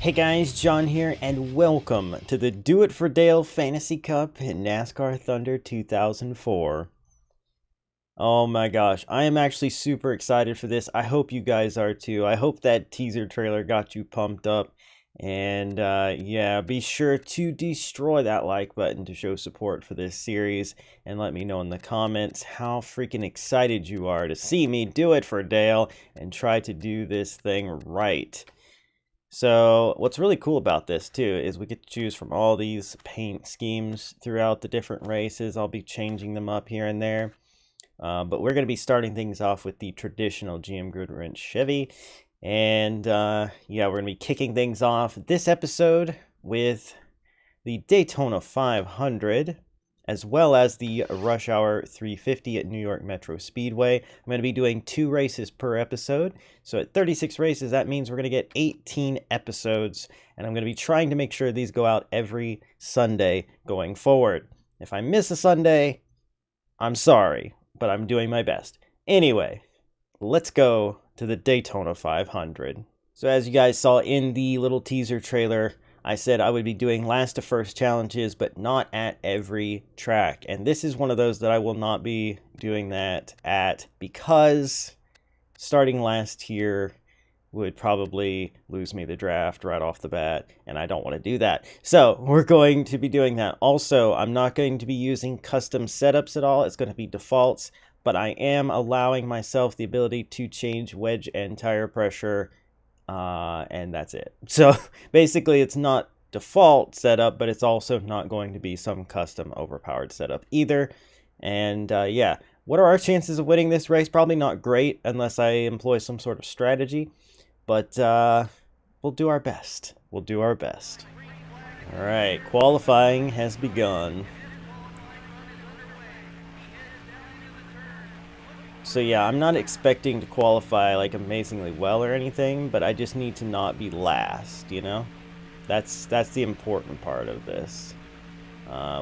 Hey guys, John here, and welcome to the Do It for Dale Fantasy Cup in NASCAR Thunder 2004. Oh my gosh, I am actually super excited for this. I hope you guys are too. I hope that teaser trailer got you pumped up. And yeah, be sure to destroy that like button to show support for this series. And let me know in the comments how freaking excited you are to see me do it for Dale and try to do this thing right. So what's really cool about this too is we get to choose from all these paint schemes throughout the different races. I'll be changing them up here and there. But we're going to be starting things off with the traditional GM Goodwrench Chevy. And yeah, we're going to be kicking things off this episode with the Daytona 500, as well as the Rush Hour 350 at New York Metro Speedway. I'm going to be doing 2 races per episode. So at 36 races, that means we're going to get 18 episodes. And I'm going to be trying to make sure these go out every Sunday going forward. If I miss a Sunday, I'm sorry, but I'm doing my best. Anyway, let's go to the Daytona 500. So as you guys saw in the little teaser trailer, I said I would be doing last to first challenges, but not at every track. And this is one of those that I will not be doing that at, because starting last here would probably lose me the draft right off the bat, and I don't want to do that. So we're going to be doing that. Also, I'm not going to be using custom setups at all. It's going to be defaults, but I am allowing myself the ability to change wedge and tire pressure, and that's it. So basically it's not default setup, but it's also not going to be some custom overpowered setup either. And yeah, what are our chances of winning this race? Probably not great unless I employ some sort of strategy, but we'll do our best. We'll do our best. All right, qualifying has begun. So yeah, I'm not expecting to qualify like amazingly well or anything, but I just need to not be last, you know? That's the important part of this.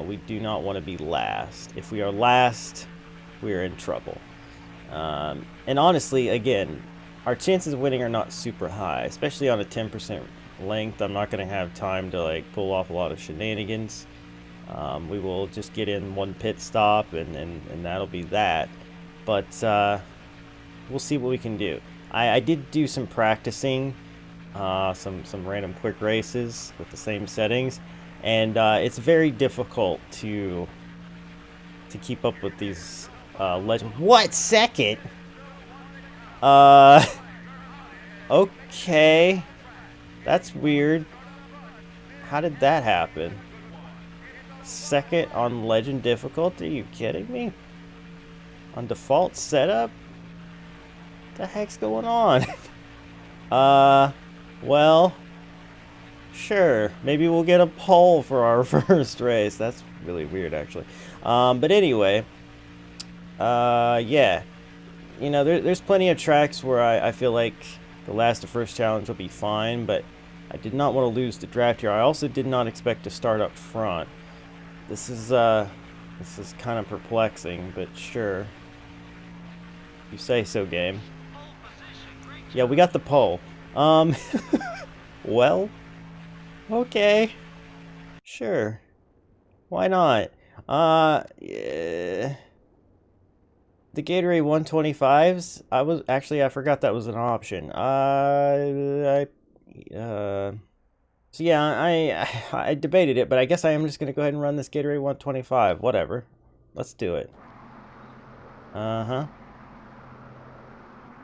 We do not want to be last. If we are last, we're in trouble. And honestly, again, our chances of winning are not super high, especially on a 10% length. I'm not going to have time to like pull off a lot of shenanigans. We will just get in one pit stop and that'll be that. But we'll see what we can do. I did do some practicing, some random quick races with the same settings, and it's very difficult to keep up with these legends. What second? Okay, that's weird. How did that happen? Second on legend difficulty? Are you kidding me? On default setup? What the heck's going on? Well, sure. Maybe we'll get a pole for our first race. That's really weird, actually. But anyway, yeah. You know, there's plenty of tracks where I feel like the last to first challenge will be fine, but I did not want to lose the draft here. I also did not expect to start up front. This is kind of perplexing, but sure. You say so, game. Yeah, we got the pole. Well, okay. Sure. Why not? Yeah. The Gatorade 125s, I forgot that was an option. So yeah, I debated it, but I guess I am just gonna go ahead and run this Gatorade 125. Whatever. Let's do it. Uh-huh.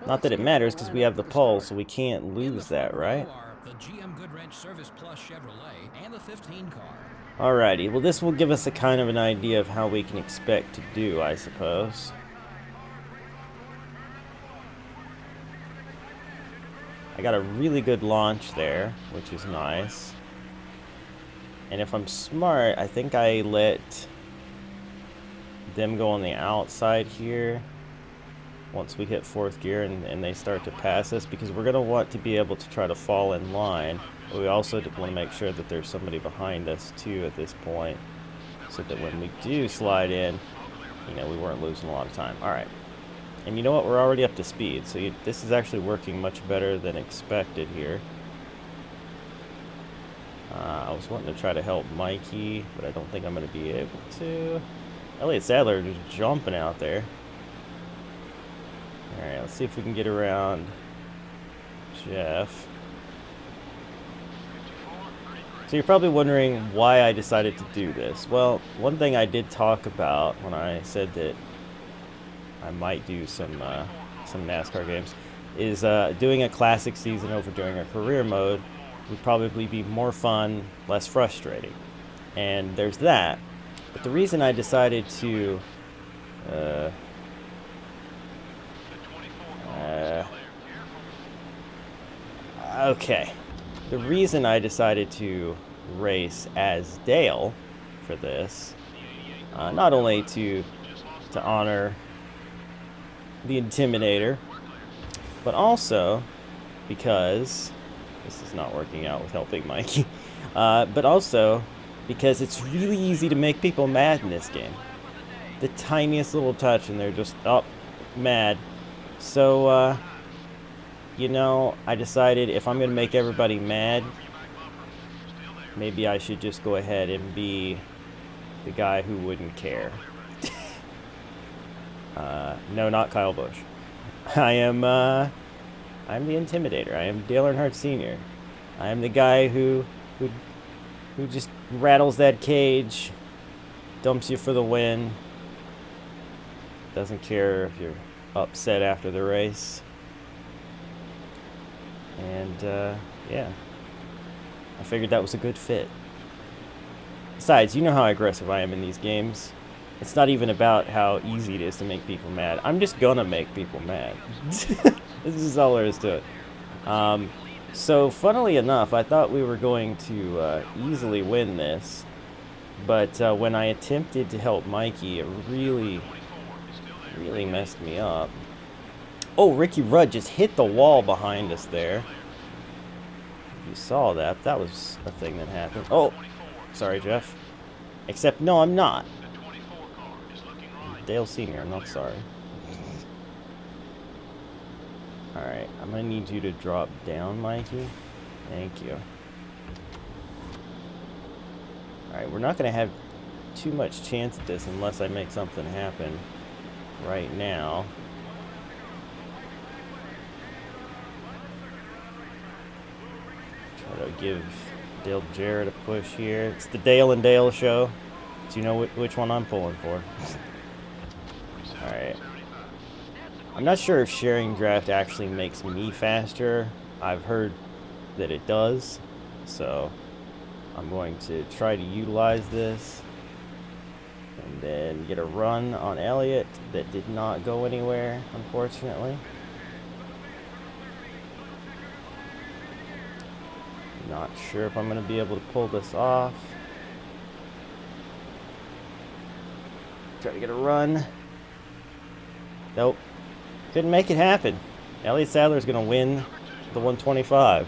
Not that it matters, because we have the pole, so we can't lose that, right? The GM Goodwrench Service Plus Chevrolet and the 15 car. Alrighty, well this will give us a kind of an idea of how we can expect to do, I suppose. I got a really good launch there, which is nice. And if I'm smart, I think I let them go on the outside here once we hit 4th gear and they start to pass us, because we're going to want to be able to try to fall in line, but we also want to make sure that there's somebody behind us too at this point, so that when we do slide in, you know, we weren't losing a lot of time. Alright, and you know what, we're already up to speed, so this is actually working much better than expected here. I was wanting to try to help Mikey, but I don't think I'm going to be able to. Elliott Sadler just jumping out there. Alright, let's see if we can get around Jeff. So you're probably wondering why I decided to do this. Well, one thing I did talk about when I said that I might do some NASCAR games is doing a classic season over doing a career mode would probably be more fun, less frustrating. And there's that. But the reason I decided to okay. The reason I decided to race as Dale for this, not only to honor the Intimidator, but also because this is not working out with helping Mikey, but also because it's really easy to make people mad in this game. The tiniest little touch and they're just mad. So you know, I decided if I'm gonna make everybody mad, maybe I should just go ahead and be the guy who wouldn't care. No, not Kyle Busch. I'm the Intimidator. I am Dale Earnhardt Sr. I am the guy who just rattles that cage, dumps you for the win, doesn't care if you're upset after the race. And yeah, I figured that was a good fit. Besides, you know how aggressive I am in these games. It's not even about how easy it is to make people mad. I'm just gonna make people mad. This is all there is to it. So, funnily enough, I thought we were going to easily win this. But when I attempted to help Mikey, it really messed me up. Oh, Ricky Rudd just hit the wall behind us there. You saw that. That was a thing that happened. Oh, sorry, Jeff. Except, no, I'm not. Dale Sr., I'm not sorry. Alright, I'm going to need you to drop down, Mikey. Thank you. Alright, we're not going to have too much chance at this unless I make something happen right now. Try to give Dale Jarrett a push here. It's the Dale and Dale show. So you know which one I'm pulling for. Alright. I'm not sure if sharing draft actually makes me faster. I've heard that it does. So I'm going to try to utilize this. And then get a run on Elliott that did not go anywhere, unfortunately. Not sure if I'm going to be able to pull this off. Try to get a run. Nope. Couldn't make it happen. Elliott Sadler's going to win the 125.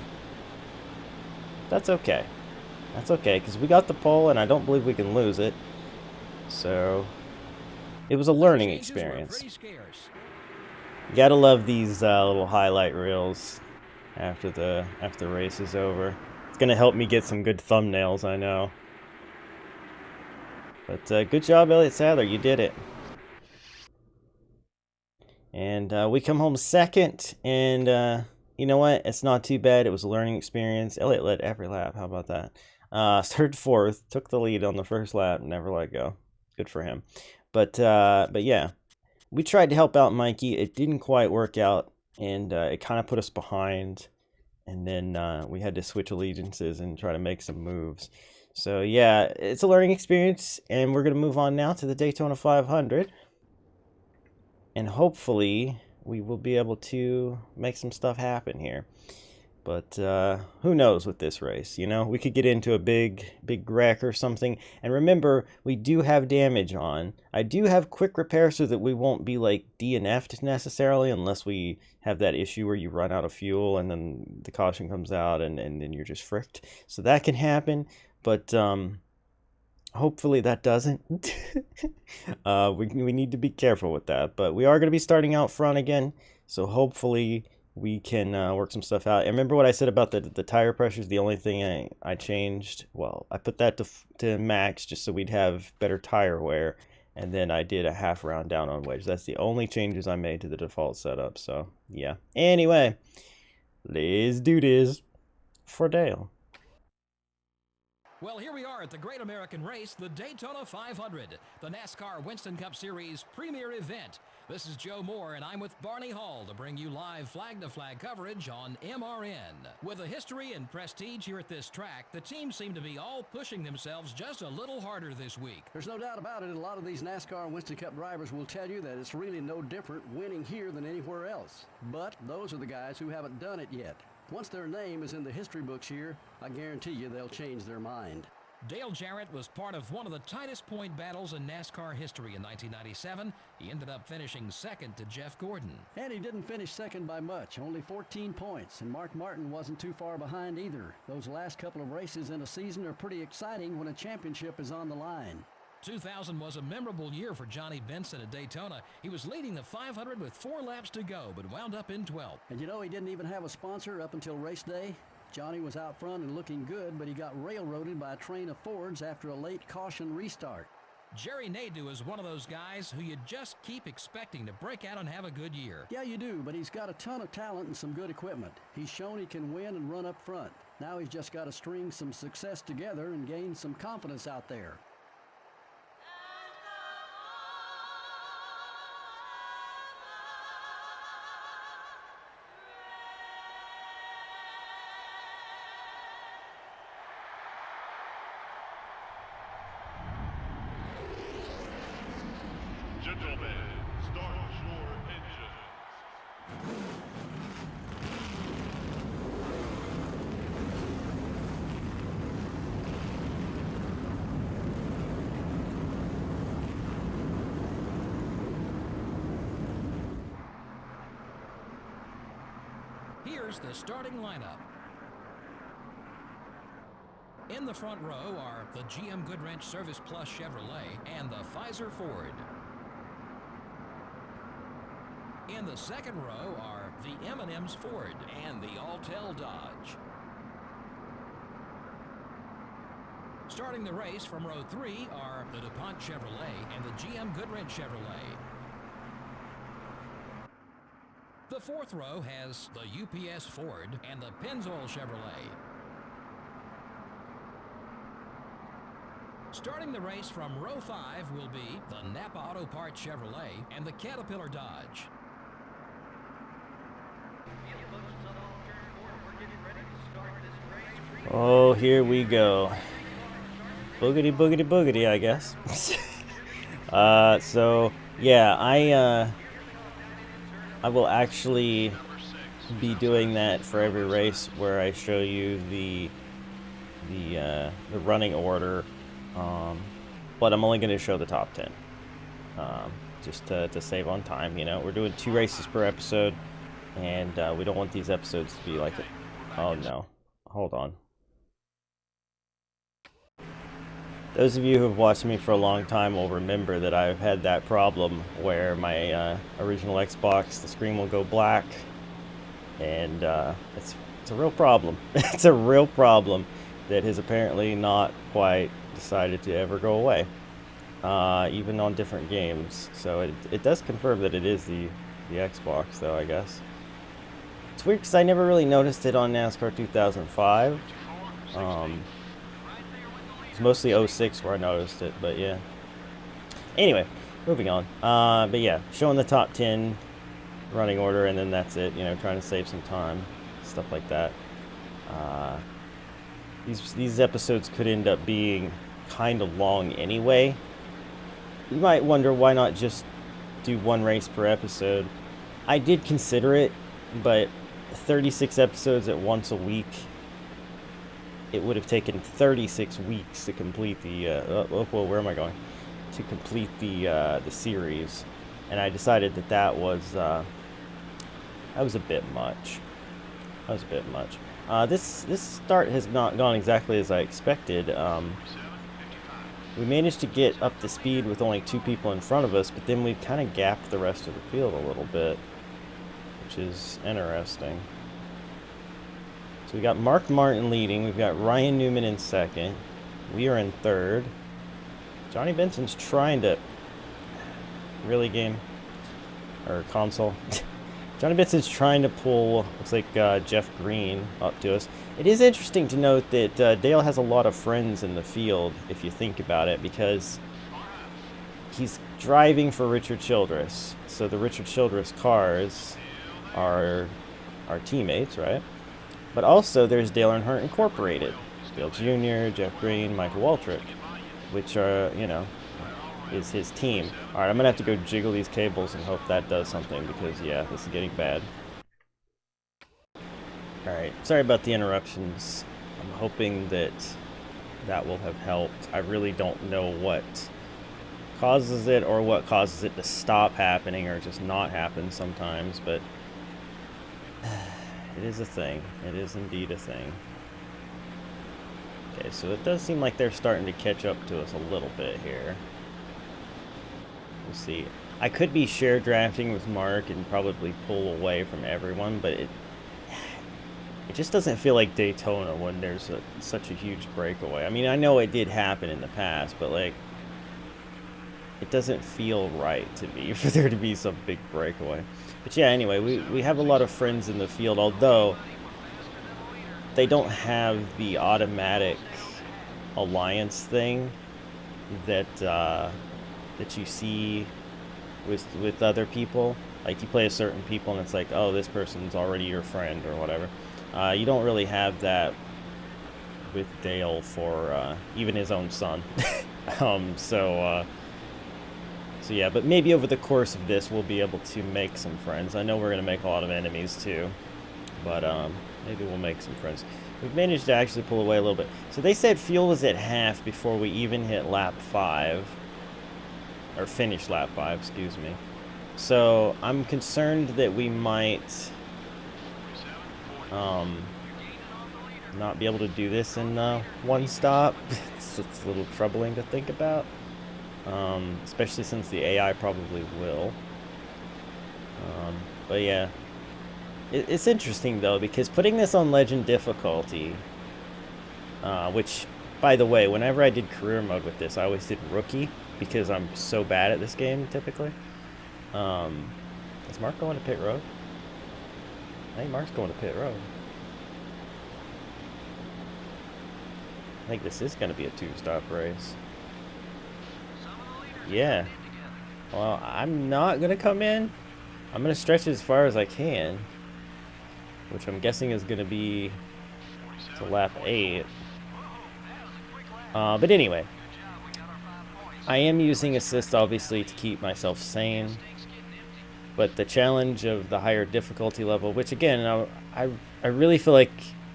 That's okay. That's okay, because we got the pole, and I don't believe we can lose it. So, it was a learning experience. You gotta love these little highlight reels after the race is over. It's gonna help me get some good thumbnails, I know. But good job, Elliott Sadler. You did it. And we come home second, and you know what? It's not too bad. It was a learning experience. Elliott led every lap. How about that? Started fourth, took the lead on the first lap, never let go. Good for him. But yeah, we tried to help out Mikey. It didn't quite work out, and it kind of put us behind. And then we had to switch allegiances and try to make some moves. So yeah, it's a learning experience, and we're going to move on now to the Daytona 500. And hopefully we will be able to make some stuff happen here. But who knows with this race, you know? We could get into a big wreck or something. And remember, we do have damage on. I do have quick repair so that we won't be like DNF'd necessarily unless we have that issue where you run out of fuel and then the caution comes out and then you're just fricked. So that can happen, but hopefully that doesn't. We need to be careful with that. But we are going to be starting out front again, so hopefully we can work some stuff out. And remember what I said about the tire pressures? The only thing I changed, well, I put that to max just so we'd have better tire wear, and then I did a half round down on wedge. That's the only changes I made to the default setup. So yeah. Anyway, let's do this for Dale. Well, here we are at the Great American Race, the Daytona 500, the NASCAR Winston Cup Series premier event. This is Joe Moore, and I'm with Barney Hall to bring you live flag-to-flag coverage on MRN. With a history and prestige here at this track, the teams seem to be all pushing themselves just a little harder this week. There's no doubt about it. A lot of these NASCAR and Winston Cup drivers will tell you that it's really no different winning here than anywhere else. But those are the guys who haven't done it yet. Once their name is in the history books here, I guarantee you they'll change their mind. Dale Jarrett was part of one of the tightest point battles in NASCAR history in 1997. He ended up finishing second to Jeff Gordon. And he didn't finish second by much, only 14 points. And Mark Martin wasn't too far behind either. Those last couple of races in a season are pretty exciting when a championship is on the line. 2000 was a memorable year for Johnny Benson at Daytona. He was leading the 500 with 4 laps to go, but wound up in 12th. And you know, he didn't even have a sponsor up until race day. Johnny was out front and looking good, but he got railroaded by a train of Fords after a late caution restart. Jerry Nadeau is one of those guys who you just keep expecting to break out and have a good year. Yeah, you do, but he's got a ton of talent and some good equipment. He's shown he can win and run up front. Now he's just got to string some success together and gain some confidence out there. Gentlemen, start your engines. Here's the starting lineup. In the front row are the GM Goodwrench Service Plus Chevrolet and the Pfizer Ford. In the second row are the M&M's Ford and the Altel Dodge. Starting the race from row 3 are the DuPont Chevrolet and the GM Goodwrench Chevrolet. The fourth row has the UPS Ford and the Pennzoil Chevrolet. Starting the race from row 5 will be the Napa Auto Parts Chevrolet and the Caterpillar Dodge. Oh, here we go. Boogity, boogity, boogity, I guess. So, yeah, I will actually be doing that for every race where I show you the running order, but I'm only going to show the top 10, just to save on time. You know, we're doing 2 races per episode, and we don't want these episodes to be like, oh no, hold on. Those of you who have watched me for a long time will remember that I've had that problem where my original Xbox, the screen will go black, and it's a real problem. It's a real problem that has apparently not quite decided to ever go away, even on different games. So it does confirm that it is the Xbox, though, I guess. It's weird because I never really noticed it on NASCAR 2005. It's mostly 06 where I noticed it, but yeah. Anyway, moving on. But yeah, showing the top 10 running order, and then that's it. You know, trying to save some time, stuff like that. These episodes could end up being kind of long anyway. You might wonder why not just do 1 race per episode. I did consider it, but 36 episodes at once a week, it would have taken 36 weeks to complete the well, where am I going? To complete the series, and I decided that was a bit much. That was a bit much. This start has not gone exactly as I expected. We managed to get up to speed with only 2 people in front of us, but then we kind of gapped the rest of the field a little bit. which is interesting. So we got Mark Martin leading. We've got Ryan Newman in second. We are in third. Johnny Benson's trying to... Really, game? Or console? Johnny Benson's trying to pull, looks like Jeff Green up to us. It is interesting to note that Dale has a lot of friends in the field, if you think about it, because he's driving for Richard Childress. So the Richard Childress cars are our teammates, right? But also there's Dale Earnhardt Incorporated. Dale Jr., Jeff Green, Michael Waltrip, which are, you know, is his team. Alright, I'm gonna have to go jiggle these cables and hope that does something because, yeah, this is getting bad. Alright, sorry about the interruptions. I'm hoping that that will have helped. I really don't know what causes it or what causes it to stop happening or just not happen sometimes, but it is a thing. It is indeed a thing. Okay, so it does seem like they're starting to catch up to us a little bit here. We'll see. I could be share drafting with Mark and probably pull away from everyone, but it just doesn't feel like Daytona when there's such a huge breakaway. I mean, I know it did happen in the past, but like, it doesn't feel right to me for there to be some big breakaway. But yeah, anyway, we have a lot of friends in the field, although they don't have the automatic alliance thing that that you see with other people. Like, you play a certain people and it's like, oh, this person's already your friend or whatever. You don't really have that with Dale for even his own son. So yeah, but maybe over the course of this we'll be able to make some friends. I know we're going to make a lot of enemies too, but maybe we'll make some friends. We've managed to actually pull away a little bit. So they said fuel was at half before we even hit lap 5. Or finish lap 5, excuse me. So I'm concerned that we might not be able to do this in one stop. It's a little troubling to think about. Especially since the AI probably will. But yeah, it's interesting though, because putting this on legend difficulty, which, by the way, whenever I did career mode with this, I always did rookie because I'm so bad at this game typically. Is Mark going to pit road? I think Mark's going to pit road. I think this is going to be a 2-stop race. Yeah. Well, I'm not going to come in. I'm going to stretch it as far as I can, which I'm guessing is going to be to lap 8. But anyway, I am using assist obviously to keep myself sane. But the challenge of the higher difficulty level, which again, I really feel like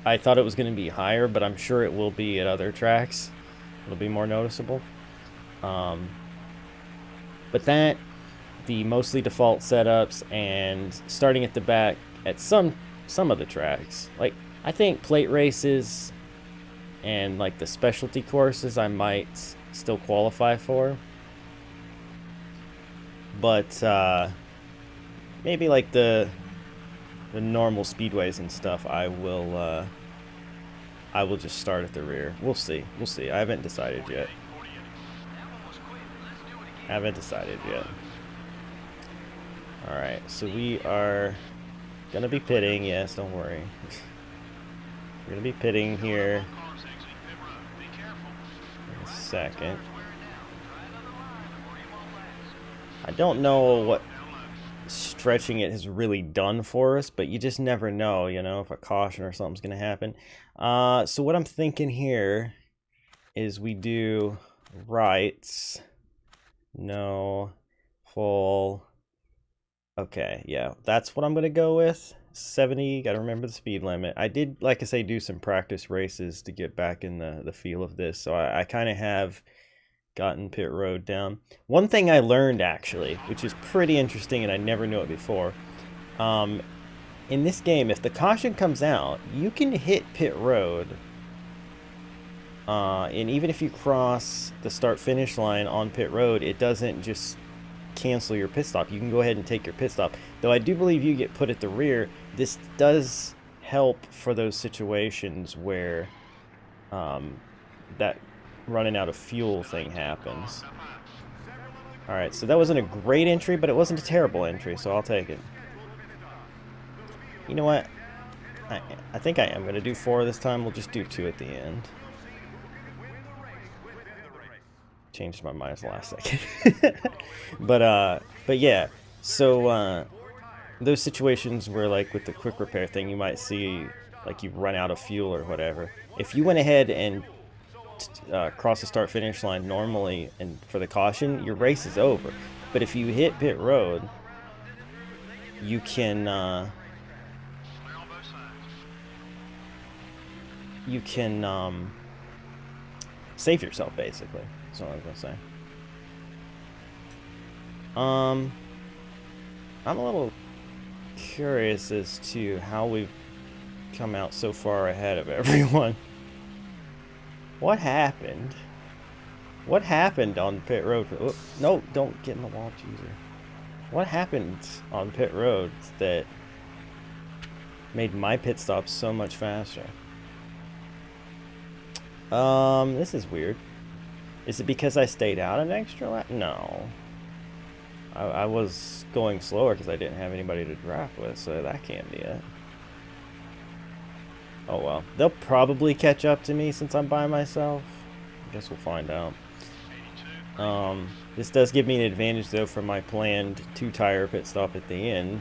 I thought it was going to be higher, but I'm sure it will be at other tracks. It'll be more noticeable. But that, the mostly default setups, and starting at the back at some of the tracks. Like, I think plate races and like the specialty courses I might still qualify for. But maybe like the normal speedways and stuff, I will just start at the rear. We'll see. We'll see. I haven't decided yet. Alright, so we are gonna be pitting. Yes, don't worry. We're gonna be pitting here in a second. I don't know what stretching it has really done for us, but you just never know, you know, if a caution or something's gonna happen. So what I'm thinking here is we do rights, no, full. Okay, yeah, that's what I'm gonna go with. 70, gotta remember the speed limit. I did, like I say, do some practice races to get back in the feel of this, so I kind of have gotten pit road down. One thing I learned, actually, which is pretty interesting and I never knew it before, in this game, if the caution comes out, you can hit pit road, and even if you cross the start-finish line on pit road, it doesn't just cancel your pit stop. You can go ahead and take your pit stop. Though I do believe you get put at the rear. This does help for those situations where that running out of fuel thing happens. Alright, so that wasn't a great entry, but it wasn't a terrible entry, so I'll take it. You know what? I think I am going to do 4 this time. We'll just do 2 at the end. Changed my mind at the last second. but yeah, so those situations where, like, with the quick repair thing, you might see, like, you run out of fuel or whatever. If you went ahead and cross the start-finish line normally and for the caution, your race is over. But if you hit pit road, you can save yourself, basically. That's what I was gonna say. I'm a little curious as to how we've come out so far ahead of everyone. What happened? What happened on pit road? Oh, no, don't get in the wall, Jesus. What happened on pit road that made my pit stop so much faster? This is weird. Is it because I stayed out an extra lap? No. I was going slower because I didn't have anybody to draft with, so that can't be it. Oh well. They'll probably catch up to me since I'm by myself. I guess we'll find out. This does give me an advantage, though, for my planned 2-tire pit stop at the end.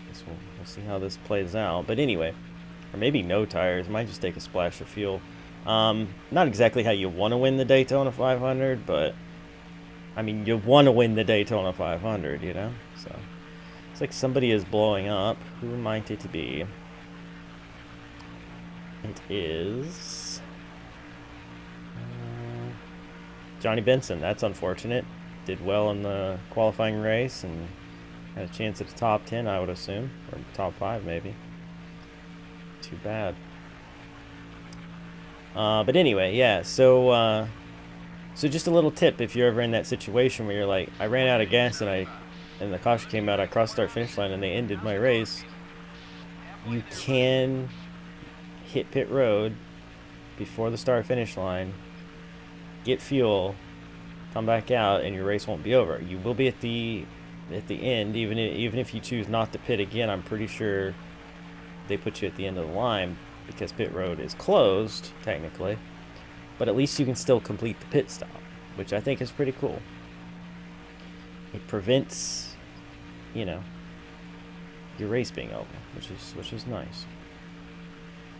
Guess we'll see how this plays out. But anyway, or maybe no tires. Might just take a splash of fuel. Not exactly how you want to win the Daytona 500, but I mean, you want to win the Daytona 500, you know? So it's like somebody is blowing up. Who might it be? It is Johnny Benson. That's unfortunate. Did well in the qualifying race and had a chance at the top 10, I would assume, or top 5 maybe. Too bad. But anyway, yeah. So just a little tip: if you're ever in that situation where you're like, I ran out of gas and the caution came out, I crossed start finish line and they ended my race. You can hit pit road before the start finish line, get fuel, come back out, and your race won't be over. You will be at the end, even if you choose not to pit again. I'm pretty sure they put you at the end of the line because pit road is closed technically, but at least you can still complete the pit stop, which I think is pretty cool. It prevents, you know, your race being over, which is nice.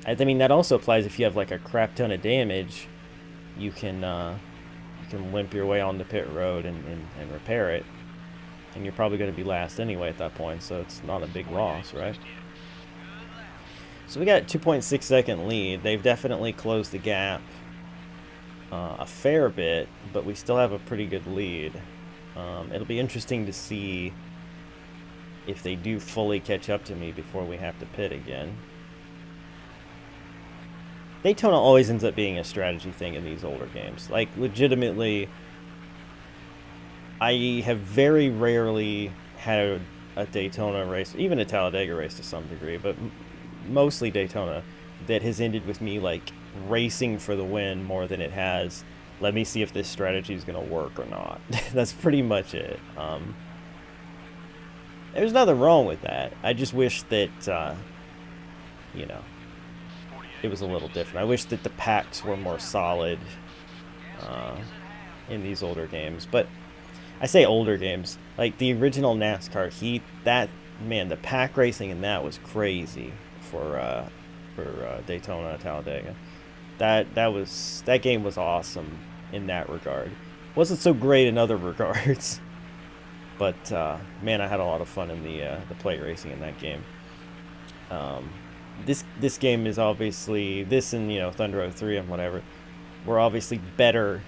I mean, that also applies if you have like a crap ton of damage. You can limp your way on the pit road and repair it, and you're probably going to be last anyway at that point, so it's not a big loss, right? So we got a 2.6 second lead. They've definitely closed the gap a fair bit, but we still have a pretty good lead. It'll be interesting to see if they do fully catch up to me before we have to pit again. Daytona always ends up being a strategy thing in these older games. Like, legitimately, I have very rarely had a Daytona race, even a Talladega race to some degree, but mostly Daytona, that has ended with me, like, racing for the win more than it has, let me see if this strategy is going to work or not. That's pretty much it. There's nothing wrong with that. I just wish that, you know, it was a little different. I wish that the packs were more solid in these older games. But I say older games, like the original NASCAR Heat, that, man, the pack racing in that was crazy for Daytona, Talladega. That game was awesome in that regard. Wasn't so great in other regards, but man, I had a lot of fun in the plate racing in that game. This game is obviously, this and, you know, Thunder 03 and whatever, were obviously better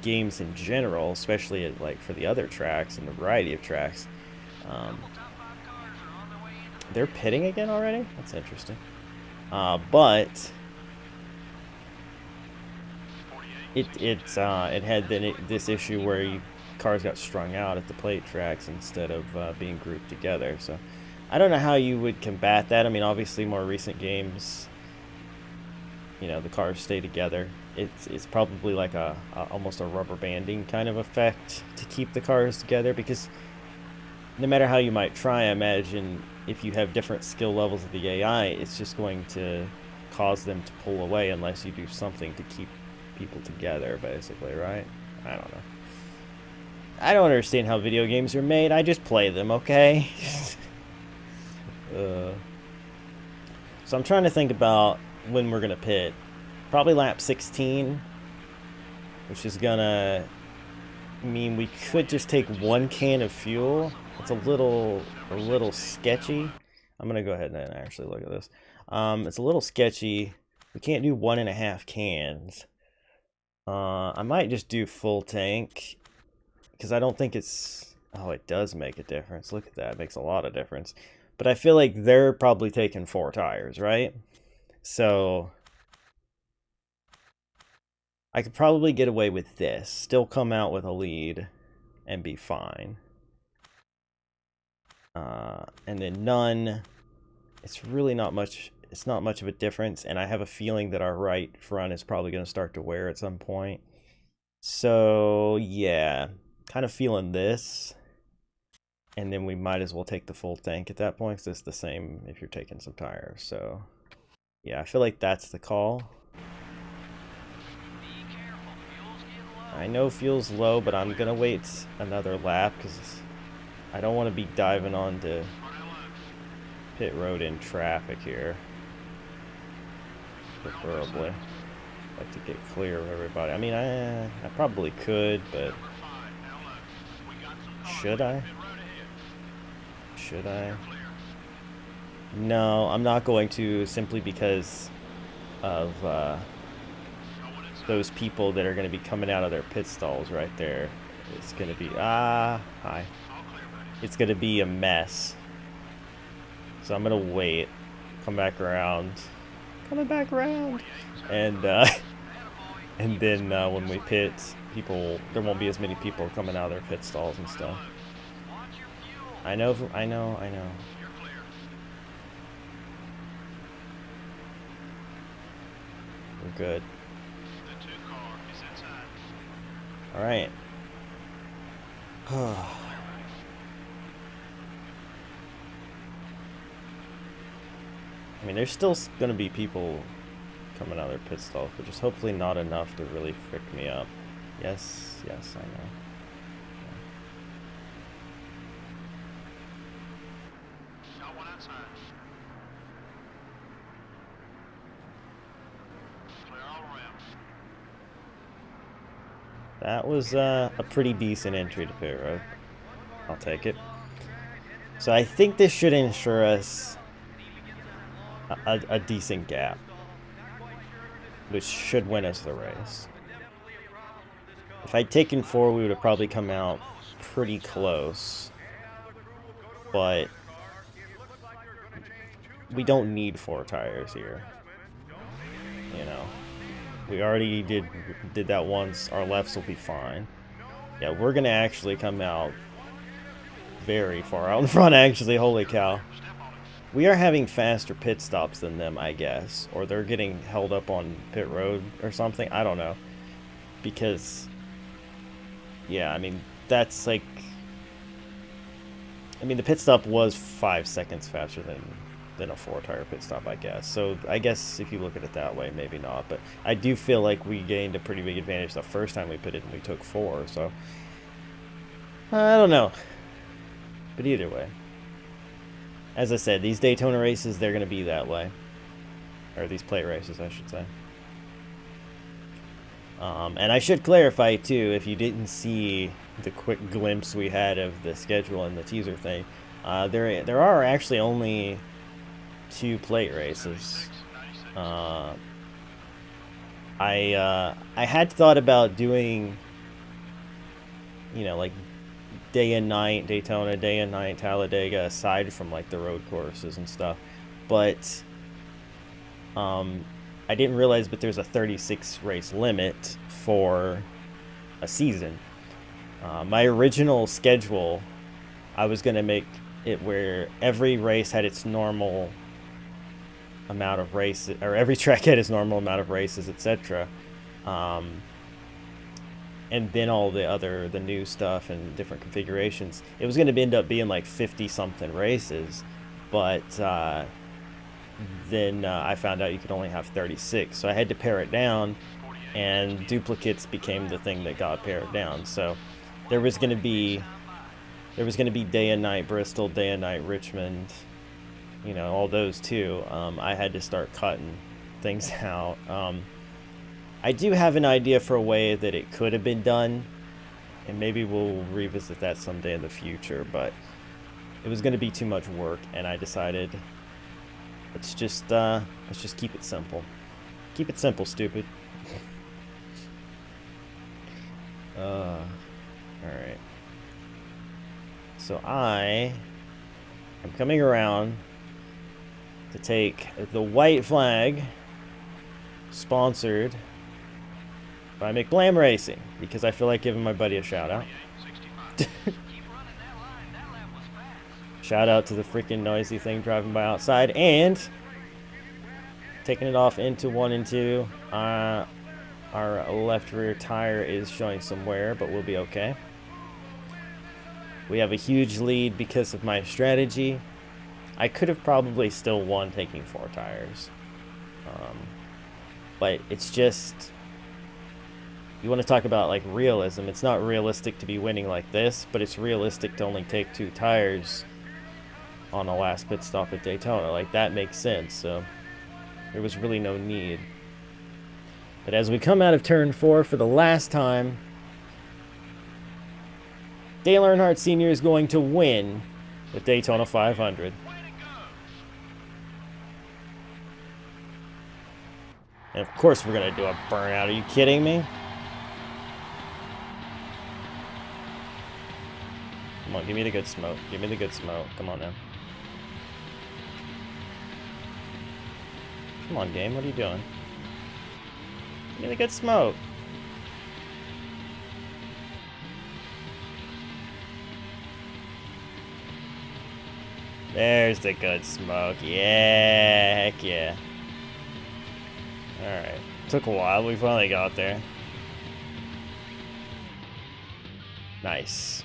games in general, especially at, like, for the other tracks and the variety of tracks. They're pitting again already? That's interesting. But it had this issue where cars got strung out at the plate tracks instead of being grouped together. So I don't know how you would combat that. I mean, obviously more recent games, you know, the cars stay together. It's probably like almost a rubber banding kind of effect to keep the cars together, because no matter how you might try, I imagine if you have different skill levels of the AI, it's just going to cause them to pull away unless you do something to keep people together, basically, right? I don't know. I don't understand how video games are made. I just play them, okay? So I'm trying to think about when we're gonna pit. Probably lap 16, which is gonna mean we could just take 1 can of fuel. It's a little sketchy. I'm gonna go ahead and actually look at this. It's a little sketchy. We can't do 1.5 cans. I might just do full tank, because I don't think it's... Oh, it does make a difference. Look at that. It makes a lot of difference. But I feel like they're probably taking 4 tires, right? So I could probably get away with this. Still come out with a lead and be fine. And then none. It's really not much. It's not much of a difference. And I have a feeling that our right front is probably going to start to wear at some point. So yeah, kind of feeling this. And then we might as well take the full tank at that point, because it's the same if you're taking some tires. So yeah, I feel like that's the call. I know fuel's low, but I'm gonna wait another lap because I don't want to be diving onto pit road in traffic here. Preferably, I'd like to get clear of everybody. I mean, I probably could, but should I? Should I? No, I'm not going to, simply because of those people that are going to be coming out of their pit stalls right there. It's going to be, hi. It's going to be a mess. So I'm going to wait, come back around, coming back around, and then when we pit, there won't be as many people coming out of their pit stalls and stuff. I know. We're good. All right. I mean, there's still going to be people coming out of their pit stalls, but just hopefully not enough to really frick me up. Yes, I know. That was a pretty decent entry to pit road. I'll take it. So I think this should ensure us a decent gap, which should win us the race. If I'd taken 4, we would have probably come out pretty close, but we don't need 4 tires here. You know, we already did that once. Our lefts will be fine. Yeah, we're gonna actually come out very far out in front, actually. Holy cow. We are having faster pit stops than them, I guess. Or they're getting held up on pit road or something. I don't know. Because, yeah, I mean, that's like... I mean, the pit stop was 5 seconds faster than a 4-tire pit stop, I guess. So I guess if you look at it that way, maybe not. But I do feel like we gained a pretty big advantage the first time we pitted and we took 4. So I don't know. But either way, as I said, these Daytona races, they're going to be that way. Or these plate races, I should say. And I should clarify, too, if you didn't see the quick glimpse we had of the schedule and the teaser thing, there are actually only 2 plate races. I had thought about doing, you know, like day and night Daytona, day and night Talladega, aside from like the road courses and stuff, but I I didn't realize, but there's a 36 race limit for a season. My original schedule, I was going to make it where every race had its normal amount of races, or every track had its normal amount of races, etc. And then all the new stuff and different configurations. It was going to end up being like 50-something races, but then I found out you could only have 36, so I had to pare it down, and duplicates became the thing that got pared down. So there was going to be day and night Bristol, day and night Richmond, you know, all those too. I had to start cutting things out. I do have an idea for a way that it could have been done, and maybe we'll revisit that someday in the future, but it was going to be too much work, and I decided let's just keep it simple. Keep it simple, stupid. Alright. So I am coming around to take the white flag, sponsored by McBlam Racing, because I feel like giving my buddy a shout out. Shout out to the freaking noisy thing driving by outside, and taking it off into 1 and 2. Our left rear tire is showing some wear, but we'll be okay. We have a huge lead because of my strategy. I could have probably still won taking 4 tires. But it's just, you want to talk about like realism. It's not realistic to be winning like this, but it's realistic to only take 2 tires on the last pit stop at Daytona. Like, that makes sense. So there was really no need. But as we come out of turn 4 for the last time, Dale Earnhardt Sr. is going to win the Daytona 500. And of course we're going to do a burnout. Are you kidding me? Come on, give me the good smoke. Give me the good smoke. Come on now. Come on, game. What are you doing? Give me the good smoke. There's the good smoke. Yeah, heck yeah. Alright. Took a while. We finally got there. Nice.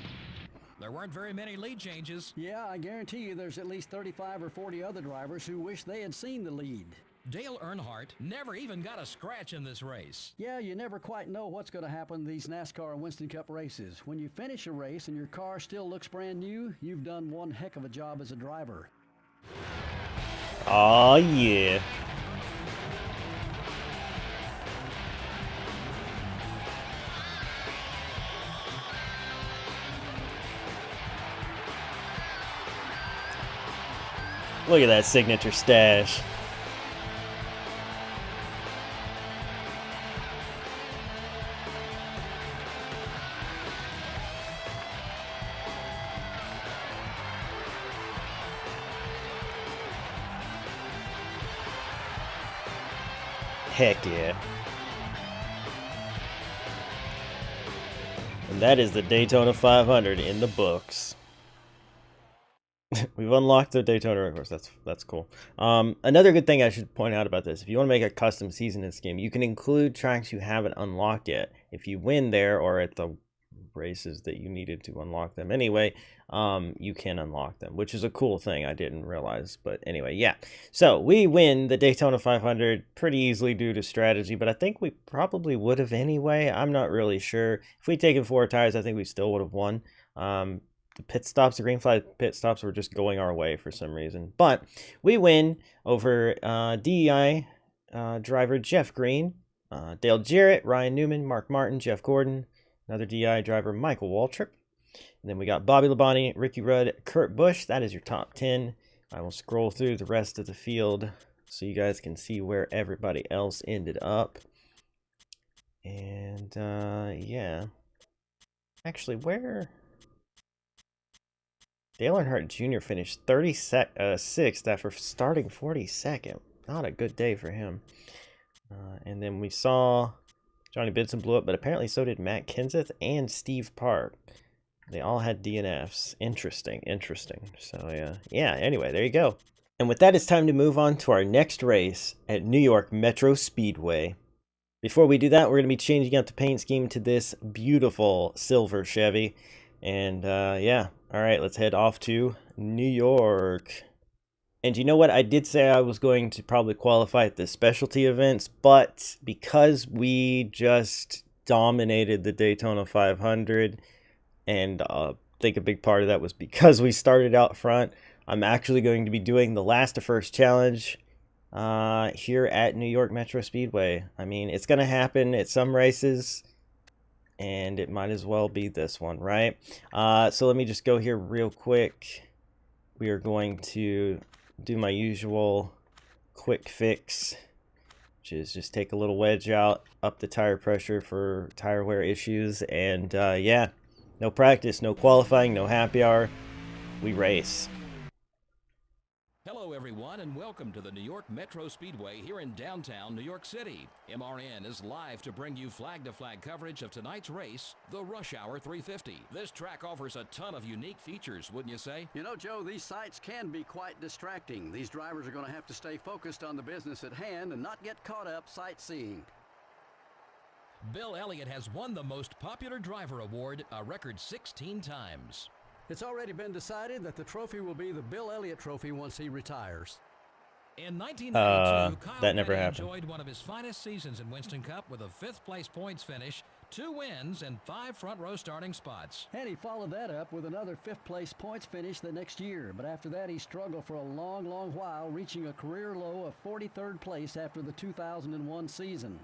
There weren't very many lead changes. Yeah, I guarantee you there's at least 35 or 40 other drivers who wish they had seen the lead. Dale Earnhardt never even got a scratch in this race. Yeah, you never quite know what's going to happen in these NASCAR and Winston Cup races. When you finish a race and your car still looks brand new, you've done one heck of a job as a driver. Oh yeah. Look at that signature stash. Heck yeah. And that is the Daytona 500 in the books. We've unlocked the Daytona, of course. That's cool. Another good thing I should point out about this: if you want to make a custom season in this game, you can include tracks you haven't unlocked yet. If you win there or at the races that you needed to unlock them anyway, you can unlock them, which is a cool thing I didn't realize. But anyway, yeah. So we win the Daytona 500 pretty easily due to strategy, but I think we probably would have anyway. I'm not really sure. If we'd taken 4 tires, I think we still would have won. The pit stops, the green flag pit stops were just going our way for some reason. But we win over DEI driver Jeff Green, Dale Jarrett, Ryan Newman, Mark Martin, Jeff Gordon, another DEI driver Michael Waltrip. And then we got Bobby Labonte, Ricky Rudd, Kurt Busch. That is your top 10. I will scroll through the rest of the field so you guys can see where everybody else ended up. And yeah. Actually, where... Dale Earnhardt Jr. finished 36th after starting 42nd. Not a good day for him. And then we saw Johnny Benson blew up, but apparently so did Matt Kenseth and Steve Park. They all had DNFs. Interesting, interesting. So, yeah, anyway, there you go. And with that, it's time to move on to our next race at New York Metro Speedway. Before we do that, we're going to be changing out the paint scheme to this beautiful silver Chevy. And, yeah, all right, let's head off to New York. And you know what? I did say I was going to probably qualify at the specialty events, but because we just dominated the Daytona 500, and I think a big part of that was because we started out front, I'm actually going to be doing the last to first challenge here at New York Metro Speedway. I mean, it's going to happen at some races, and it might as well be this one, right? So let me just go here real quick. We are going to do my usual quick fix, which is just take a little wedge out, up the tire pressure for tire wear issues, and yeah, no practice, no qualifying, no happy hour. We race. Hello, everyone, and welcome to the New York Metro Speedway here in downtown New York City. MRN is live to bring you flag-to-flag coverage of tonight's race, the Rush Hour 350. This track offers a ton of unique features, wouldn't you say? You know, Joe, these sights can be quite distracting. These drivers are going to have to stay focused on the business at hand and not get caught up sightseeing. Bill Elliott has won the Most Popular Driver Award a record 16 times. It's already been decided that the trophy will be the Bill Elliott Trophy once he retires. In 1992, Kyle that never Petty happened. enjoyed one of his finest seasons in Winston Cup with a 5th place points finish, 2 wins, and 5 front row starting spots. And he followed that up with another 5th place points finish the next year. But after that, he struggled for a long, long while, reaching a career low of 43rd place after the 2001 season.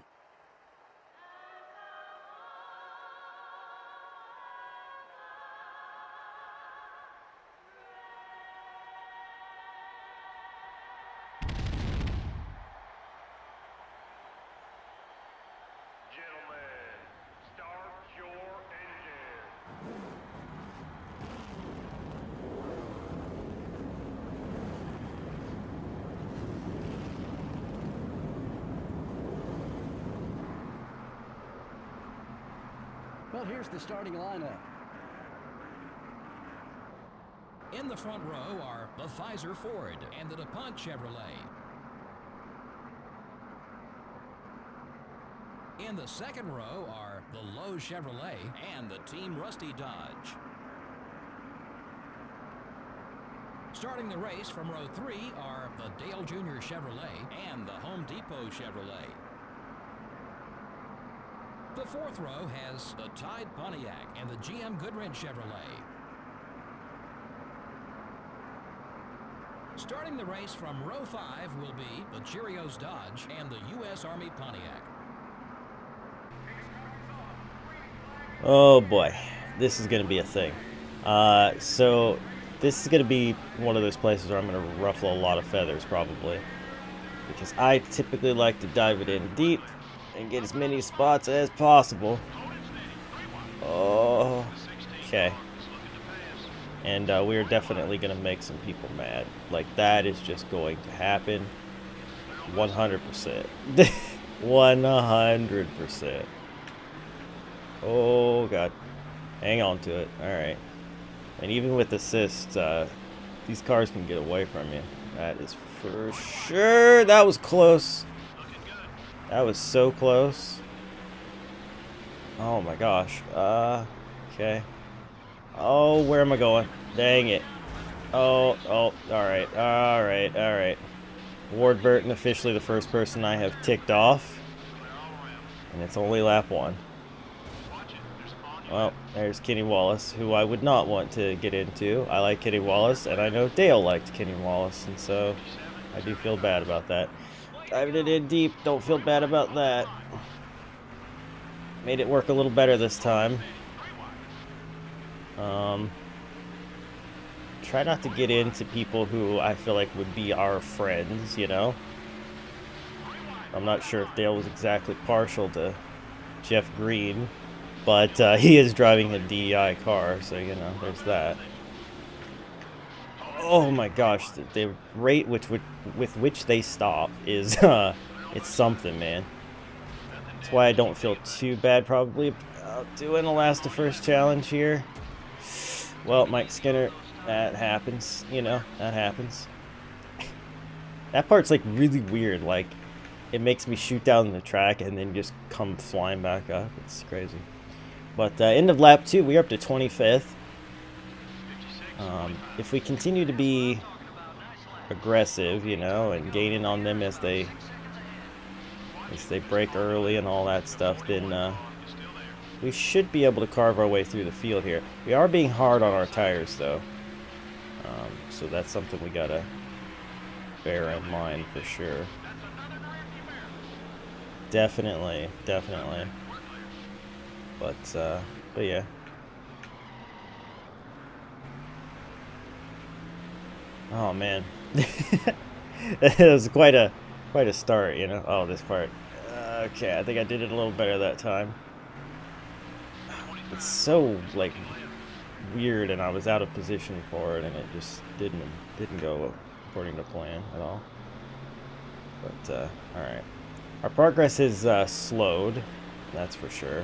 Gentlemen, start your engines. Well, here's the starting lineup. In the front row are the Pfizer Ford and the DuPont Chevrolet. In the second row are the Lowe Chevrolet and the Team Rusty Dodge. Starting the race from row 3 are the Dale Jr. Chevrolet and the Home Depot Chevrolet. The fourth row has the Tide Pontiac and the GM Goodwrench Chevrolet. Starting the race from row 5 will be the Cheerios Dodge and the U.S. Army Pontiac. Oh boy, this is going to be a thing. So this is going to be one of those places where I'm going to ruffle a lot of feathers probably, because I typically like to dive it in deep and get as many spots as possible. Oh, okay. And we're definitely going to make some people mad. Like, that is just going to happen 100%. 100%. Oh, God. Hang on to it. All right. And even with assists, these cars can get away from you. That is for sure. That was close. That was so close. Oh, my gosh. Okay. Oh, where am I going? Dang it. Oh, all right. Ward Burton, officially the first person I have ticked off. And it's only lap 1. Well, there's Kenny Wallace, who I would not want to get into. I like Kenny Wallace, and I know Dale liked Kenny Wallace, and so I do feel bad about that. Diving it in deep, don't feel bad about that. Made it work a little better this time. Try not to get into people who I feel like would be our friends, you know? I'm not sure if Dale was exactly partial to Jeff Green, but he is driving a DEI car, so, you know, there's that. Oh my gosh, the rate with which they stop is, it's something, man. That's why I don't feel too bad probably about doing a last to first challenge here. Well, Mike Skinner, that happens, you know, that happens. That part's like really weird, like it makes me shoot down the track and then just come flying back up. It's crazy. But end of lap 2, we're up to 25th. If we continue to be aggressive, you know, and gaining on them as they break early and all that stuff, then we should be able to carve our way through the field here. We are being hard on our tires, though, so that's something we gotta bear in mind for sure. Definitely. But yeah. Oh man, it was quite a start, you know. Oh, this part. Okay, I think I did it a little better that time. It's so like weird, and I was out of position for it, and it just didn't go according to plan at all. But all right, our progress has slowed, that's for sure.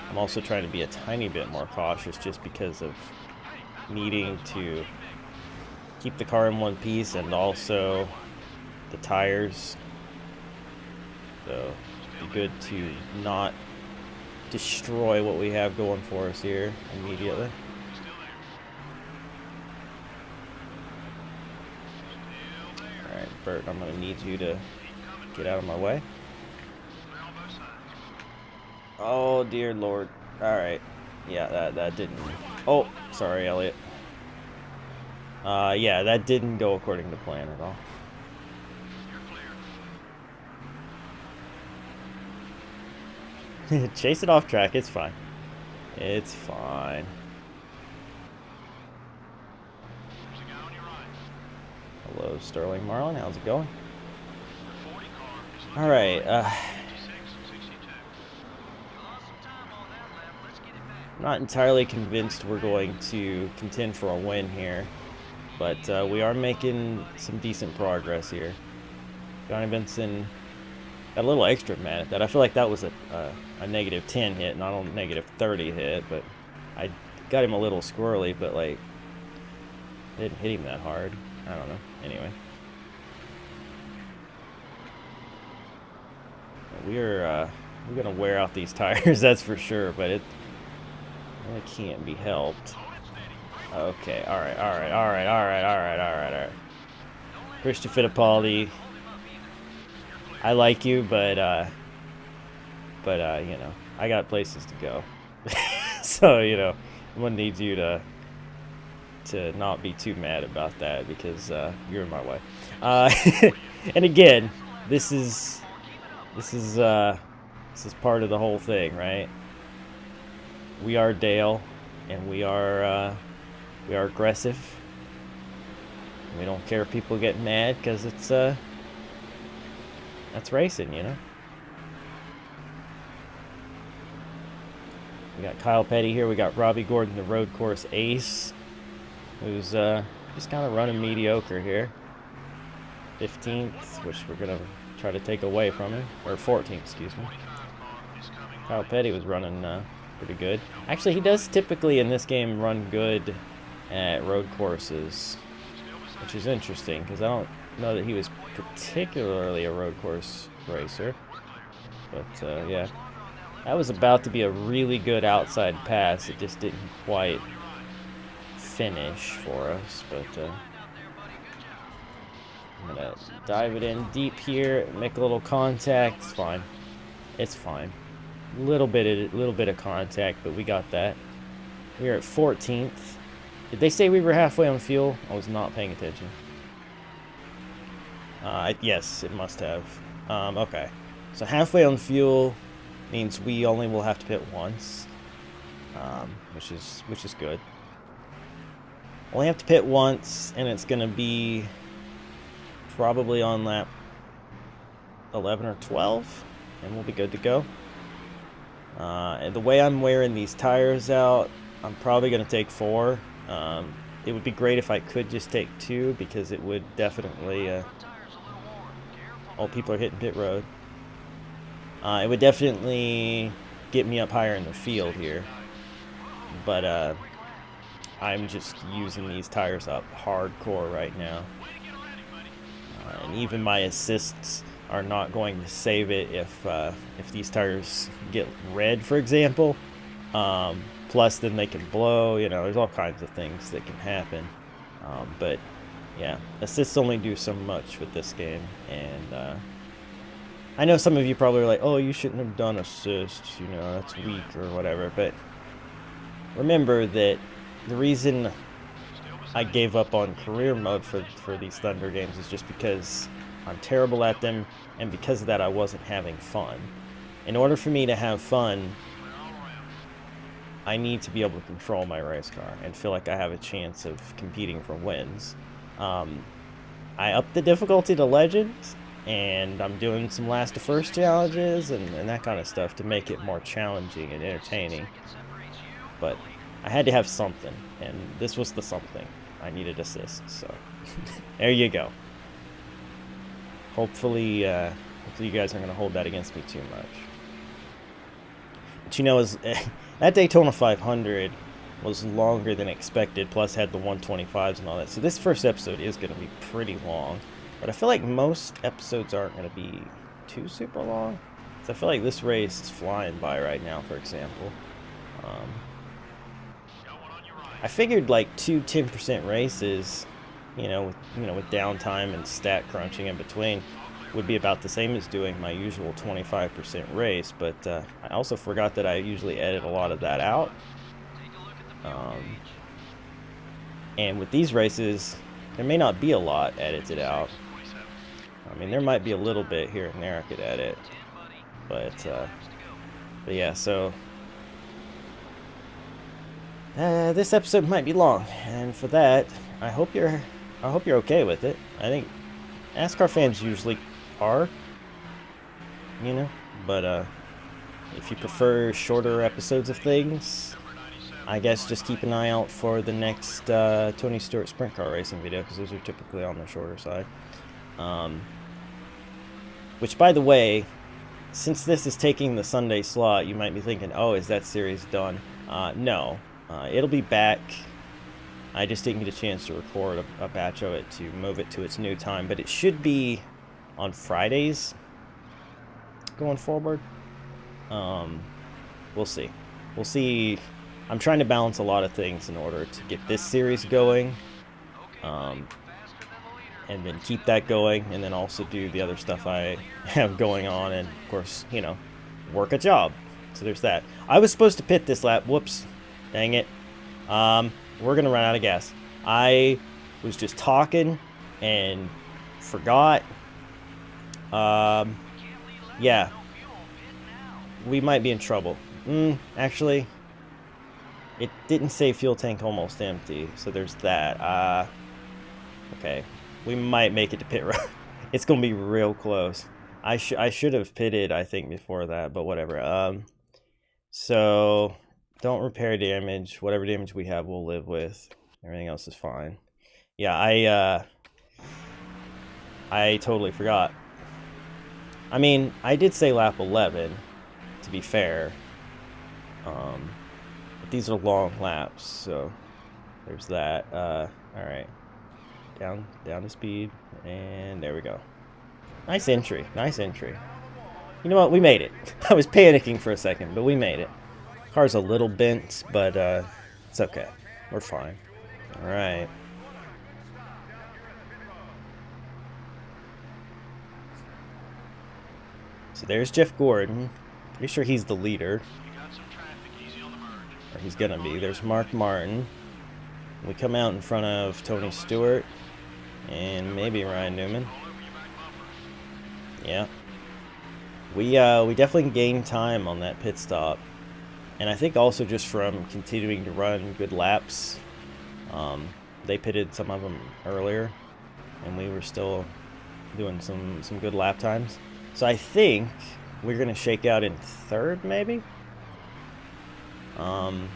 I'm also trying to be a tiny bit more cautious, just because of needing to keep the car in one piece, and also the tires. So it'd be good to not destroy what we have going for us here immediately. Alright, Bert, I'm gonna need you to get out of my way. Oh dear Lord. Alright. Yeah, that didn't. Oh, sorry, Elliot. Yeah, that didn't go according to plan at all. Chase it off track, it's fine. It's fine. Hello, Sterling Marlin, how's it going? Alright, I'm not entirely convinced we're going to contend for a win here, but we are making some decent progress here. Johnny Benson got a little extra mad at that. I feel like that was a negative 10 hit, not a negative 30 hit, but I got him a little squirrely, but like didn't hit him that hard. I don't know. Anyway, we're gonna wear out these tires, that's for sure, but it really can't be helped. Okay, all right. Christian Fittipaldi, I like you, but you know, I got places to go. So, you know, one needs you to not be too mad about that, because you're in my way. And again, this is part of the whole thing, right? We are Dale, and we are aggressive. We don't care if people get mad, because it's that's racing, you know. We got Kyle Petty here. We got Robbie Gordon, the road course ace, who's just kind of running mediocre here. 15th, which we're gonna try to take away from him, or 14th, excuse me. Kyle Petty was running pretty good. Actually, he does typically in this game run good at road courses, which is interesting, because I don't know that he was particularly a road course racer. But yeah, that was about to be a really good outside pass. It just didn't quite finish for us. But I'm gonna dive it in deep here, make a little contact. It's fine. It's fine. Little bit of contact, but we got that. We're at 14th. Did they say we were halfway on fuel? I was not paying attention. Yes, it must have. Okay, so halfway on fuel means we only will have to pit once, which is good. Only have to pit once, and it's gonna be probably on lap 11 or 12, and we'll be good to go. And the way I'm wearing these tires out, I'm probably gonna take 4. It would be great if I could just take 2, because it would definitely. Oh, people are hitting pit road. It would definitely get me up higher in the field here. But I'm just using these tires up hardcore right now. And even my assists are not going to save it if these tires get red, for example. Plus, then they can blow. You know, there's all kinds of things that can happen. But yeah, assists only do so much with this game, and I know some of you probably are like, "Oh, you shouldn't have done assists. You know, that's weak or whatever." But remember that the reason I gave up on career mode for these Thunder games is just because I'm terrible at them, and because of that, I wasn't having fun. In order for me to have fun, I need to be able to control my race car and feel like I have a chance of competing for wins. I upped the difficulty to Legends, and I'm doing some last to first challenges and that kind of stuff to make it more challenging and entertaining. But I had to have something, and this was the something. I needed assists, so there you go. Hopefully you guys aren't going to hold that against me too much. But you know, that Daytona 500 was longer than expected, plus had the 125s and all that. So this first episode is going to be pretty long. But I feel like most episodes aren't going to be too super long. So I feel like this race is flying by right now, for example. I figured like 2 10% races, you know, with downtime and stat crunching in between, would be about the same as doing my usual 25% race. But I also forgot that I usually edit a lot of that out. And with these races, there may not be a lot edited out. I mean, there might be a little bit here and there I could edit, but yeah. So this episode might be long, and for that, I hope you're okay with it. I think NASCAR fans usually are, you know. But if you prefer shorter episodes of things, I guess just keep an eye out for the next Tony Stewart sprint car racing video, because those are typically on the shorter side. Which, by the way, since this is taking the Sunday slot, you might be thinking, oh, is that series done? No. It'll be back. I just didn't get a chance to record a batch of it to move it to its new time, but it should be on Fridays going forward. We'll see. We'll see. I'm trying to balance a lot of things in order to get this series going, and then keep that going, and then also do the other stuff I have going on, and of course, you know, work a job. So there's that. I was supposed to pit this lap. Whoops. Dang it. We're gonna run out of gas. I was just talking and forgot. Yeah. We might be in trouble. Actually, it didn't say fuel tank almost empty, so there's that. Okay. We might make it to pit road. It's gonna be real close. I should have pitted, I think, before that, but whatever. So don't repair damage. Whatever damage we have, we'll live with. Everything else is fine. Yeah, I totally forgot. I mean, I did say lap 11, to be fair. But these are long laps, so there's that. All right. Down to speed, and there we go. Nice entry, nice entry. You know what? We made it. I was panicking for a second, but we made it. Car's a little bent, but it's okay. We're fine. All right. So there's Jeff Gordon. Pretty sure he's the leader. Or he's gonna be. There's Mark Martin. We come out in front of Tony Stewart. And maybe Ryan Newman. Yeah. We definitely gained time on that pit stop. And I think also just from continuing to run good laps. They pitted some of them earlier, and we were still doing some good lap times. So I think we're gonna shake out in third, maybe. I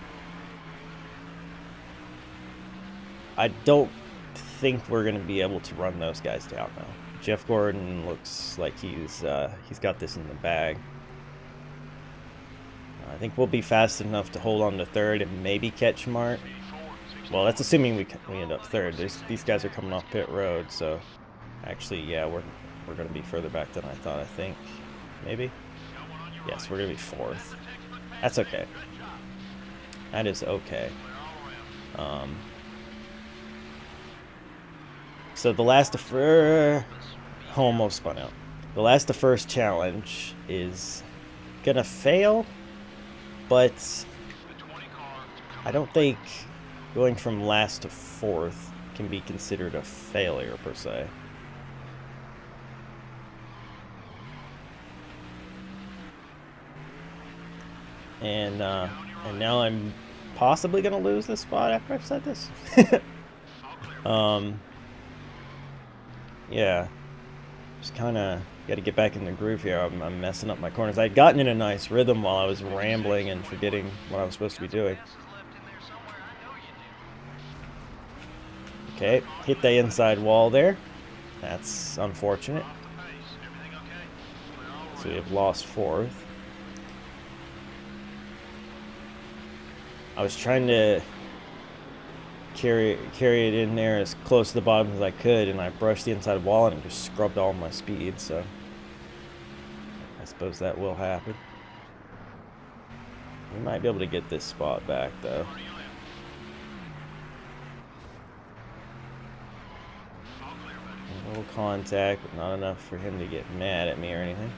don't think we're gonna be able to run those guys down though. Jeff Gordon looks like he's got this in the bag. I think we'll be fast enough to hold on to third and maybe catch Mart. Well, that's assuming we end up third. These guys are coming off pit road, so actually, yeah, we're going to be further back than I thought. I think maybe. Yes, we're going to be fourth. That's okay. That is okay. So the last almost spun out. The last to first challenge is gonna fail, but I don't think going from last to fourth can be considered a failure per se. And now I'm possibly gonna lose this spot after I've said this. Yeah, just kind of got to get back in the groove here. I'm messing up my corners. I'd gotten in a nice rhythm while I was rambling and forgetting what I was supposed to be doing. Okay, hit the inside wall there. That's unfortunate. So we have lost fourth. I was trying to carry it in there as close to the bottom as I could, and I brushed the inside wall and it just scrubbed all my speed, so I suppose that will happen. We might be able to get this spot back though. A little contact, but not enough for him to get mad at me or anything.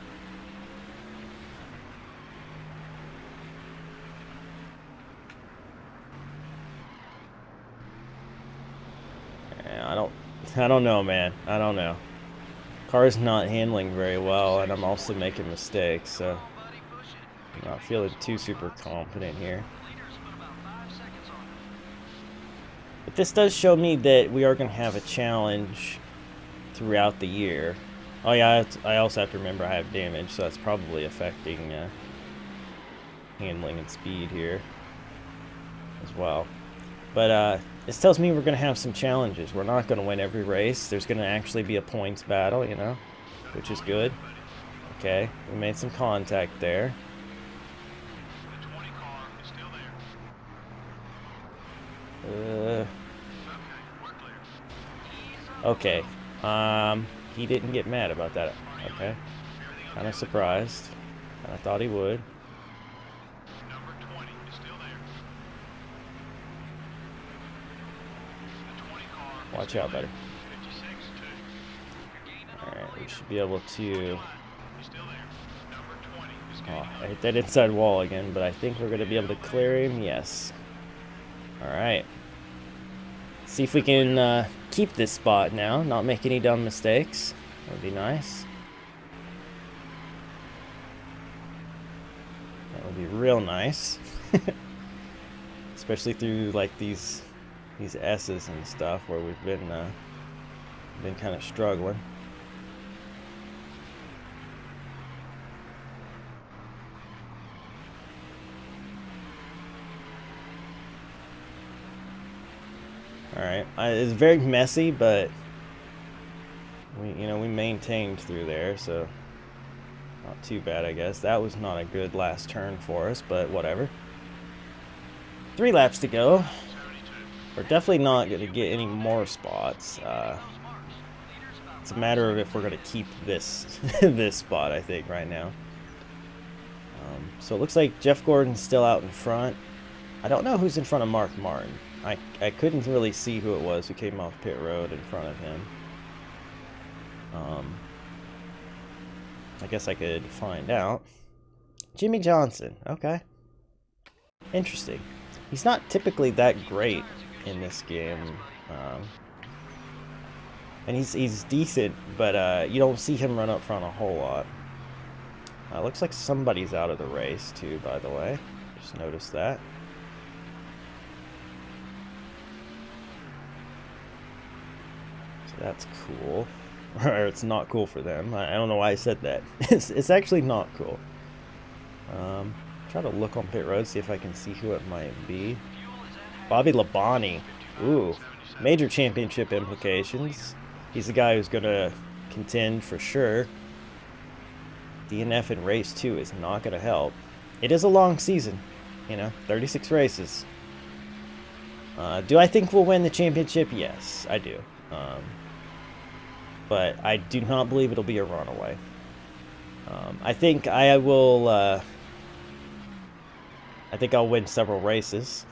I don't know, man. I don't know. Car's not handling very well, and I'm also making mistakes, so I'm not feeling too super confident here. But this does show me that we are going to have a challenge throughout the year. Oh yeah, I also have to remember I have damage, so that's probably affecting handling and speed here as well. But this tells me we're going to have some challenges. We're not going to win every race. There's going to actually be a points battle, you know, which is good. Okay, we made some contact there. Okay, he didn't get mad about that. Okay, kind of surprised. I thought he would. Watch out, buddy. Alright, we should be able to... Oh, I hit that inside wall again, but I think we're going to be able to clear him. Yes. Alright. See if we can keep this spot now, not make any dumb mistakes. That would be nice. That would be real nice. Especially through like these S's and stuff where we've been kind of struggling. All right, it's very messy, but we maintained through there, so not too bad, I guess. That was not a good last turn for us, but whatever. 3 laps to go. We're definitely not going to get any more spots. It's a matter of if we're going to keep this this spot, I think, right now. So it looks like Jeff Gordon's still out in front. I don't know who's in front of Mark Martin. I couldn't really see who it was who came off pit road in front of him. I guess I could find out. Jimmy Johnson. Okay. Interesting. He's not typically that great in this game, and he's decent, but you don't see him run up front a whole lot. Looks like somebody's out of the race too, by the way. Just noticed that. So that's cool. Or it's not cool for them. I don't know why I said that. It's actually not cool. Try to look on pit road, see if I can see who it might be. Bobby Labonte. Ooh, major championship implications. He's the guy who's going to contend for sure. DNF in race 2 is not going to help. it is a long season, you know, 36 races. Do I think we'll win the championship? Yes, I do. But I do not believe it'll be a runaway. I think I will. I think I'll win several races.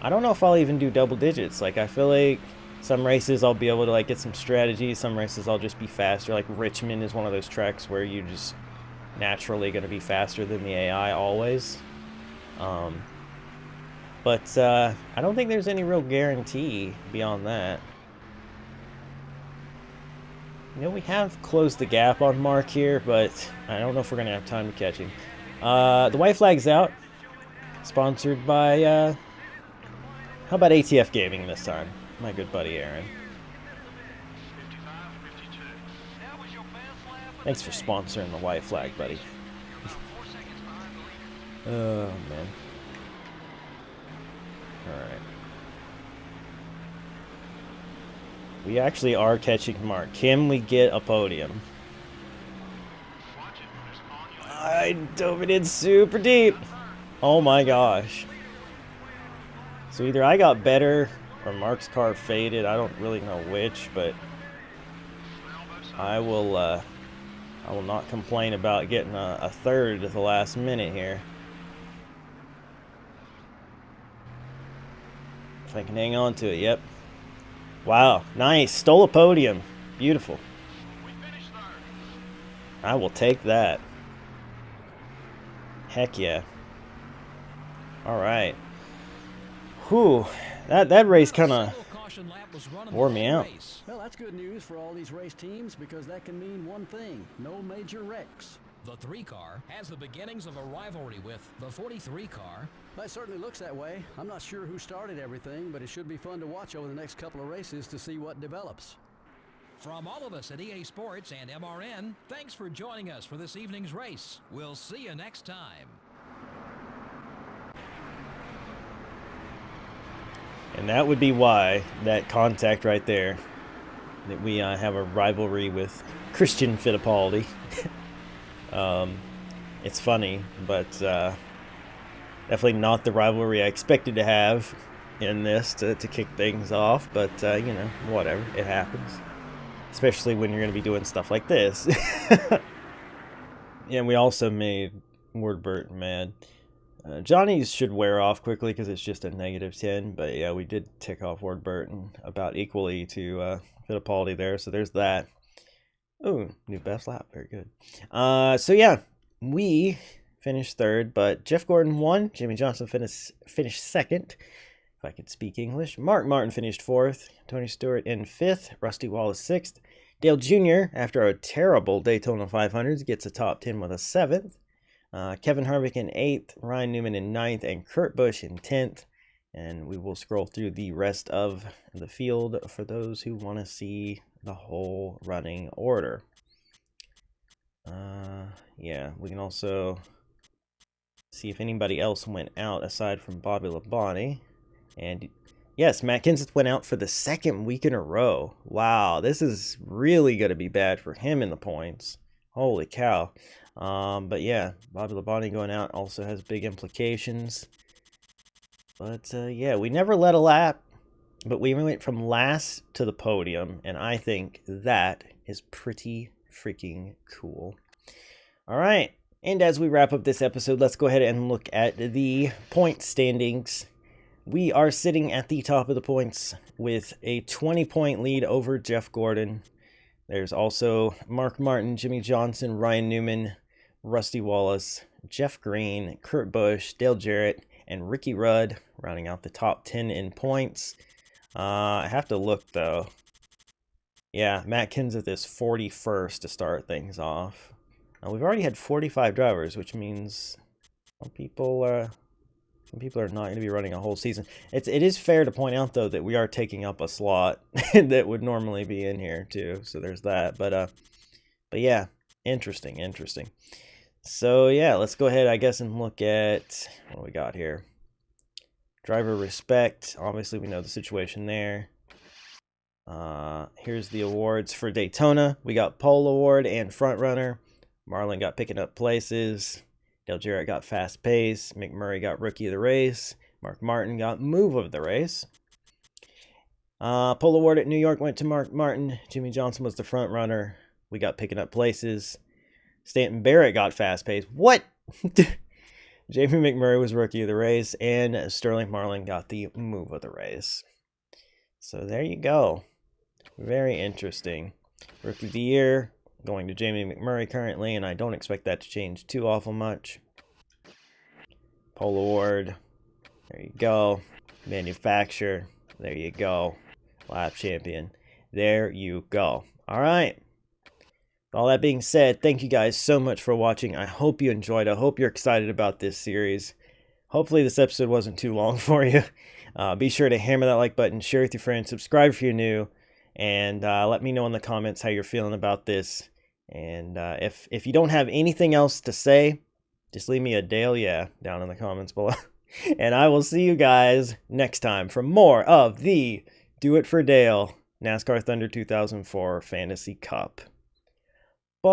I don't know if I'll even do double digits. Like, I feel like some races I'll be able to like get some strategy. Some races I'll just be faster. Like Richmond is one of those tracks where you're just naturally going to be faster than the AI always. But I don't think there's any real guarantee beyond that. You know, we have closed the gap on Mark here, but I don't know if we're going to have time to catch him. The white flag's out. Sponsored by, how about ATF Gaming this time? My good buddy Aaron. Thanks for sponsoring the white flag, buddy. Oh, man. Alright. We actually are catching Mark. Can we get a podium? I dove it in super deep. Oh my gosh. So either I got better or Mark's car faded. I don't really know which, but I will not complain about getting a third at the last minute here. If I can hang on to it, yep. Wow, nice. Stole a podium. Beautiful. I will take that. Heck yeah. Alright. Whew. That race kind of wore me out. Well, that's good news for all these race teams because that can mean one thing: no major wrecks. The 3-car has the beginnings of a rivalry with the 43-car. That certainly looks that way. I'm not sure who started everything, but it should be fun to watch over the next couple of races to see what develops. From all of us at EA Sports and MRN, thanks for joining us for this evening's race. We'll see you next time. And that would be why that contact right there, that we have a rivalry with Christian Fittipaldi. It's funny, but definitely not the rivalry I expected to have in this to kick things off. But, you know, whatever. It happens. Especially when you're going to be doing stuff like this. Yeah, we also made Wardburton mad. Johnny's should wear off quickly because it's just a -10. But, yeah, we did tick off Wardburton about equally to Fittipaldi there. So there's that. Oh, new best lap. Very good. So, yeah, we finished third, but Jeff Gordon won. Jimmy Johnson finished second, if I could speak English. Mark Martin finished fourth. Tony Stewart in fifth. Rusty Wallace sixth. Dale Jr., after a terrible Daytona 500s, gets a top 10 with a seventh. Kevin Harvick in eighth. Ryan Newman in ninth. And Kurt Busch in 10th. And we will scroll through the rest of the field for those who want to see the whole running order. Yeah, we can also see if anybody else went out aside from Bobby Labonte. And yes, Matt Kenseth went out for the second week in a row. Wow, this is really going to be bad for him in the points. Holy cow. But yeah, Bobby Labonte going out also has big implications. But yeah, we never led a lap, but we went from last to the podium, and I think that is pretty freaking cool. All right, and as we wrap up this episode, let's go ahead and look at the point standings. We are sitting at the top of the points with a 20-point lead over Jeff Gordon. There's also Mark Martin, Jimmy Johnson, Ryan Newman, Rusty Wallace, Jeff Green, Kurt Busch, Dale Jarrett, and Ricky Rudd rounding out the top 10 in points. I have to look, though. Yeah, Matt Kenseth is 41st to start things off. We've already had 45 drivers, which means some people are not going to be running a whole season. It is fair to point out, though, that we are taking up a slot that would normally be in here, too. So there's that. But yeah, interesting. So, yeah, let's go ahead, I guess, and look at what we got here. Driver respect. Obviously, we know the situation there. Here's the awards for Daytona. We got pole award and front runner. Marlon got picking up places. Dale Jarrett got fast pace. McMurray got rookie of the race. Mark Martin got move of the race. Pole award at New York went to Mark Martin. Jimmy Johnson was the front runner. We got picking up places. Stanton Barrett got fast pace. What? Jamie McMurray was rookie of the race, and Sterling Marlin got the move of the race. So there you go. Very interesting. Rookie of the year going to Jamie McMurray currently, and I don't expect that to change too awful much. Pole award. There you go. Manufacturer. There you go. Lap champion. There you go. All right. All that being said, thank you guys so much for watching. I hope you enjoyed. I hope you're excited about this series. Hopefully this episode wasn't too long for you. Be sure to hammer that like button, share with your friends, subscribe if you're new, and let me know in the comments how you're feeling about this. And if you don't have anything else to say, just leave me a Dale yeah down in the comments below. And I will see you guys next time for more of the Do It for Dale NASCAR Thunder 2004 Fantasy Cup. Bye.